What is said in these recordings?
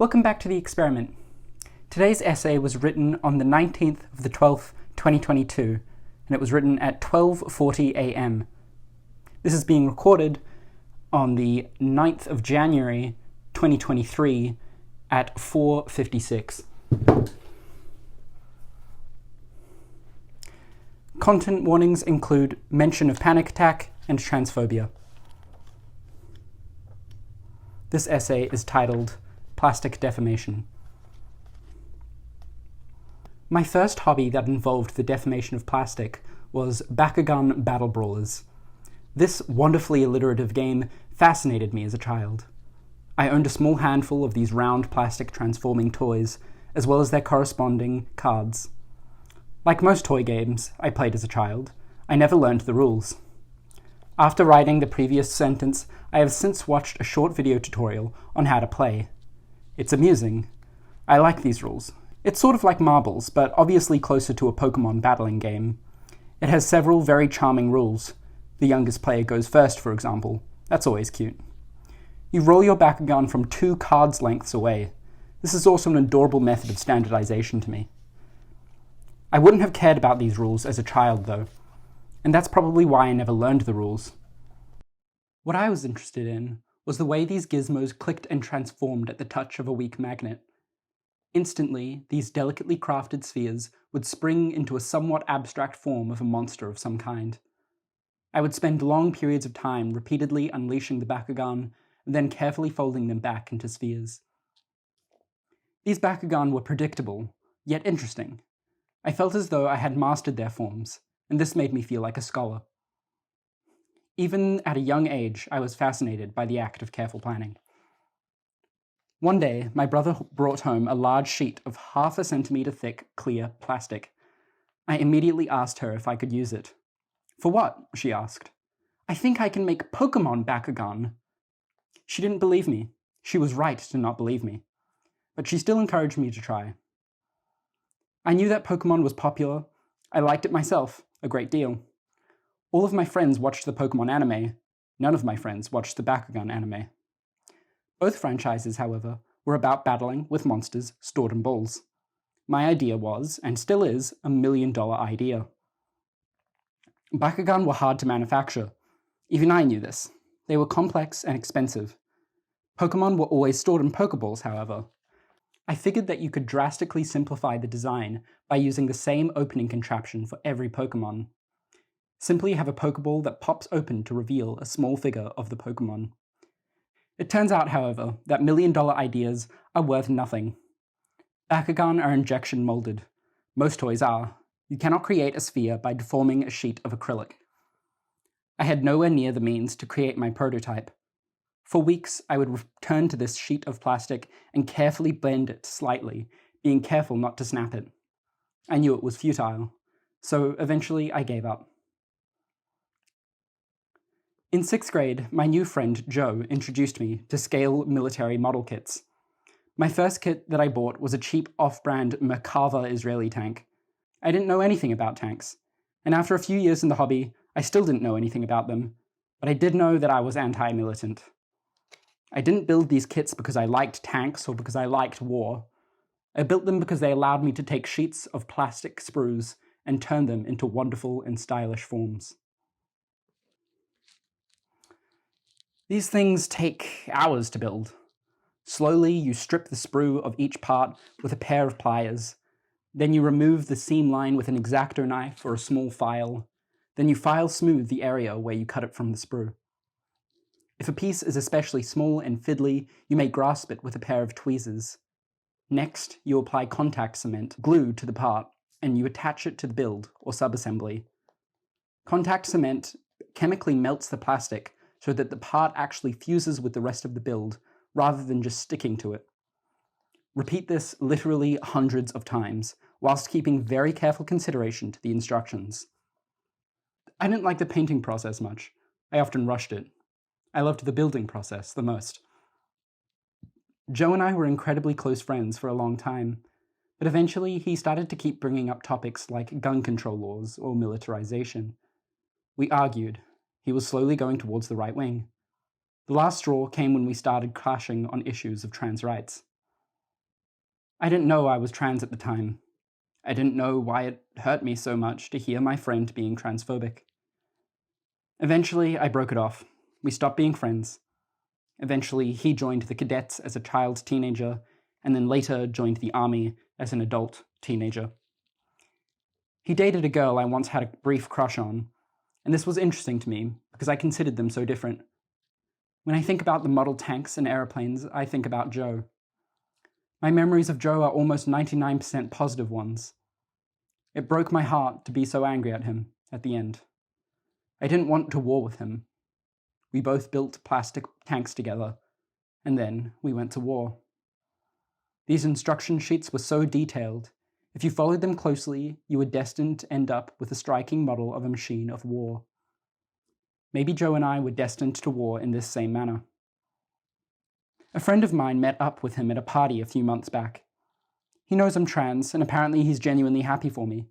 Welcome back to the experiment. Today's essay was written on the 19th of the 12th, 2022, and it was written at 12:40 a.m. This is being recorded on the 9th of January, 2023 at 4:56. Content warnings include mention of panic attack and transphobia. This essay is titled Plastic Deformation. My first hobby that involved the deformation of plastic was Bakugan Battle Brawlers. This wonderfully alliterative game fascinated me as a child. I owned a small handful of these round plastic transforming toys, as well as their corresponding cards. Like most toy games I played as a child, I never learned the rules. After writing the previous sentence, I have since watched a short video tutorial on how to play. It's amusing. I like these rules. It's sort of like marbles, but obviously closer to a Pokemon battling game. It has several very charming rules. The youngest player goes first, for example. That's always cute. You roll your Bakugan from 2 cards lengths away. This is also an adorable method of standardization to me. I wouldn't have cared about these rules as a child, though, and that's probably why I never learned the rules. What I was interested in was the way these gizmos clicked and transformed at the touch of a weak magnet. Instantly, these delicately crafted spheres would spring into a somewhat abstract form of a monster of some kind. I would spend long periods of time repeatedly unleashing the Bakugan and then carefully folding them back into spheres. These Bakugan were predictable, yet interesting. I felt as though I had mastered their forms, and this made me feel like a scholar. Even at a young age, I was fascinated by the act of careful planning. One day, my brother brought home a large sheet of 1/2 centimeter thick, clear plastic. I immediately asked her if I could use it. "For what?" she asked. "I think I can make Pokemon Bakugan." She didn't believe me. She was right to not believe me. But she still encouraged me to try. I knew that Pokemon was popular. I liked it myself, a great deal. All of my friends watched the Pokemon anime. None of my friends watched the Bakugan anime. Both franchises, however, were about battling with monsters stored in balls. My idea was, and still is, a $1 million idea. Bakugan were hard to manufacture. Even I knew this. They were complex and expensive. Pokemon were always stored in Pokeballs, however. I figured that you could drastically simplify the design by using the same opening contraption for every Pokemon. Simply have a Pokeball that pops open to reveal a small figure of the Pokemon. It turns out, however, that $1 million ideas are worth nothing. Bakugan are injection molded. Most toys are. You cannot create a sphere by deforming a sheet of acrylic. I had nowhere near the means to create my prototype. For weeks, I would return to this sheet of plastic and carefully bend it slightly, being careful not to snap it. I knew it was futile, so eventually I gave up. In 6th grade, my new friend Joe introduced me to scale military model kits. My first kit that I bought was a cheap off-brand Merkava Israeli tank. I didn't know anything about tanks, and after a few years in the hobby, I still didn't know anything about them, but I did know that I was anti-militant. I didn't build these kits because I liked tanks or because I liked war. I built them because they allowed me to take sheets of plastic sprues and turn them into wonderful and stylish forms. These things take hours to build. Slowly, you strip the sprue of each part with a pair of pliers. Then you remove the seam line with an X-Acto knife or a small file. Then you file smooth the area where you cut it from the sprue. If a piece is especially small and fiddly, you may grasp it with a pair of tweezers. Next, you apply contact cement, glue to the part, and you attach it to the build or subassembly. Contact cement chemically melts the plastic so that the part actually fuses with the rest of the build, rather than just sticking to it. Repeat this literally hundreds of times, whilst keeping very careful consideration to the instructions. I didn't like the painting process much. I often rushed it. I loved the building process the most. Joe and I were incredibly close friends for a long time, but eventually he started to keep bringing up topics like gun control laws or militarization. We argued. He was slowly going towards the right wing. The last straw came when we started clashing on issues of trans rights. I didn't know I was trans at the time. I didn't know why it hurt me so much to hear my friend being transphobic. Eventually, I broke it off. We stopped being friends. Eventually, he joined the cadets as a child teenager, and then later joined the army as an adult teenager. He dated a girl I once had a brief crush on, and this was interesting to me because I considered them so different. When I think about the model tanks and aeroplanes, I think about Joe. My memories of Joe are almost 99% positive ones. It broke my heart to be so angry at him at the end. I didn't want to war with him. We both built plastic tanks together, and then we went to war. These instruction sheets were so detailed. If you followed them closely, you were destined to end up with a striking model of a machine of war. Maybe Joe and I were destined to war in this same manner. A friend of mine met up with him at a party a few months back. He knows I'm trans, and apparently he's genuinely happy for me.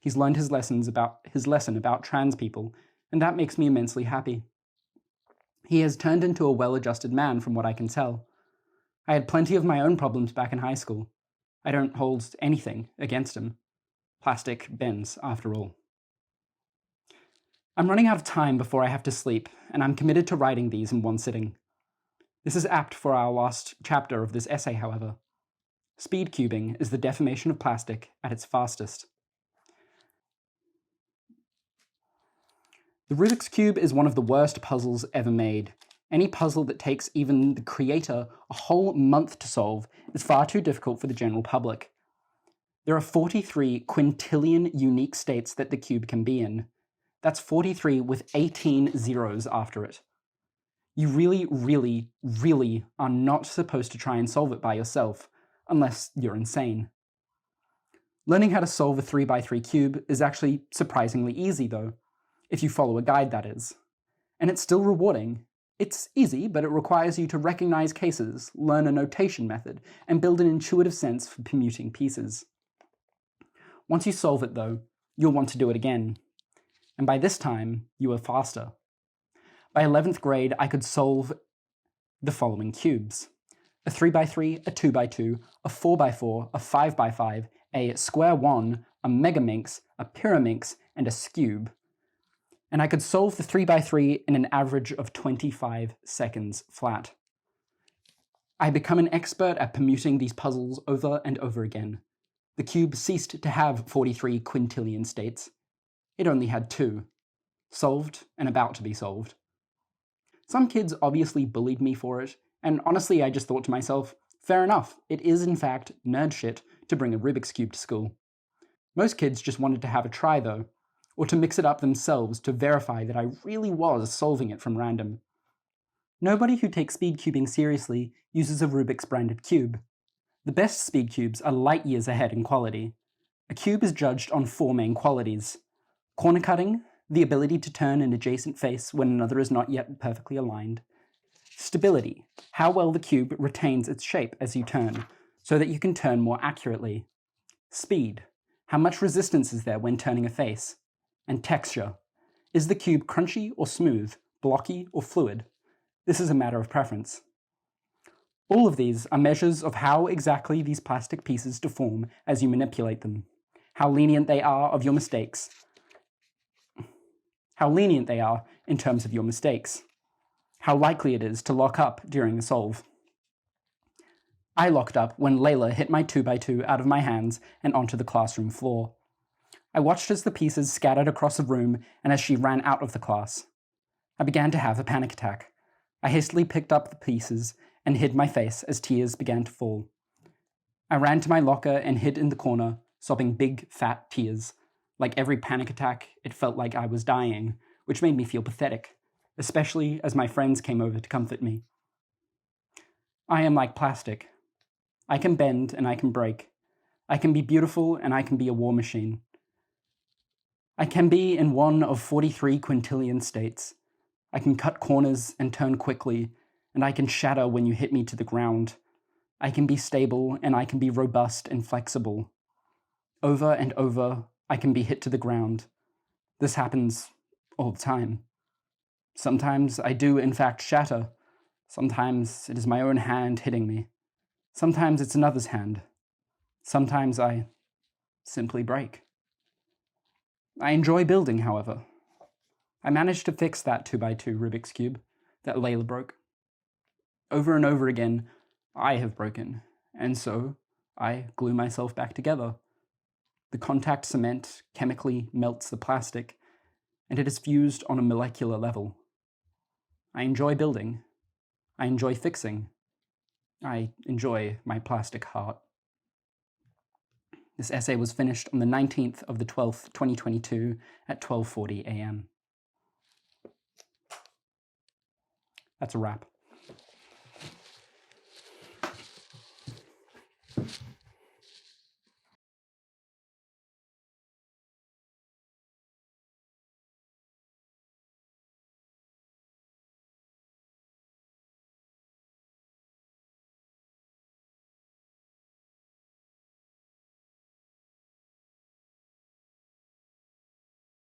He's learned his lesson about trans people, and that makes me immensely happy. He has turned into a well-adjusted man from what I can tell. I had plenty of my own problems back in high school. I don't hold anything against him. Plastic bends, after all. I'm running out of time before I have to sleep, and I'm committed to writing these in one sitting. This is apt for our last chapter of this essay, however. Speed cubing is the deformation of plastic at its fastest. The Rubiks Cube is one of the worst puzzles ever made. Any puzzle that takes even the creator a whole month to solve is far too difficult for the general public. There are 43 quintillion unique states that the cube can be in. That's 43 with 18 zeros after it. You really, really, really are not supposed to try and solve it by yourself, unless you're insane. Learning how to solve a 3x3 cube is actually surprisingly easy, though, if you follow a guide, that is. And it's still rewarding. It's easy, but it requires you to recognize cases, learn a notation method, and build an intuitive sense for permuting pieces. Once you solve it, though, you'll want to do it again. And by this time, you are faster. By 11th grade, I could solve the following cubes: a 3x3, a 2x2, a 4x4, a 5x5, a square one, a megaminx, a pyraminx, and a scube. And I could solve the 3x3 in an average of 25 seconds flat. I become an expert at permuting these puzzles over and over again. The cube ceased to have 43 quintillion states. It only had 2. Solved and about to be solved. Some kids obviously bullied me for it, and honestly I just thought to myself, fair enough, it is in fact nerd shit to bring a Rubiks Cube to school. Most kids just wanted to have a try though, or to mix it up themselves to verify that I really was solving it from random. Nobody who takes speed cubing seriously uses a Rubik's branded cube. The best speed cubes are light years ahead in quality. A cube is judged on 4 main qualities: corner cutting, the ability to turn an adjacent face when another is not yet perfectly aligned; stability, how well the cube retains its shape as you turn, so that you can turn more accurately; speed, how much resistance is there when turning a face; and texture, is the cube crunchy or smooth, blocky or fluid? This is a matter of preference. All of these are measures of how exactly these plastic pieces deform as you manipulate them, how lenient they are in terms of your mistakes, how likely it is to lock up during the solve. I locked up when Layla hit my 2x2 out of my hands and onto the classroom floor. I watched as the pieces scattered across the room and as she ran out of the class. I began to have a panic attack. I hastily picked up the pieces and hid my face as tears began to fall. I ran to my locker and hid in the corner, sobbing big, fat tears. Like every panic attack, it felt like I was dying, which made me feel pathetic, especially as my friends came over to comfort me. I am like plastic. I can bend and I can break. I can be beautiful and I can be a war machine. I can be in one of 43 quintillion states. I can cut corners and turn quickly, and I can shatter when you hit me to the ground. I can be stable and I can be robust and flexible. Over and over, I can be hit to the ground. This happens all the time. Sometimes I do in fact shatter. Sometimes it is my own hand hitting me. Sometimes it's another's hand. Sometimes I simply break. I enjoy building, however. I managed to fix that 2x2 Rubik's Cube that Layla broke. Over and over again, I have broken, and so I glue myself back together. The contact cement chemically melts the plastic, and it is fused on a molecular level. I enjoy building. I enjoy fixing. I enjoy my plastic heart. This essay was finished on the 19th of the 12th, 2022 at 12:40 a.m. That's a wrap.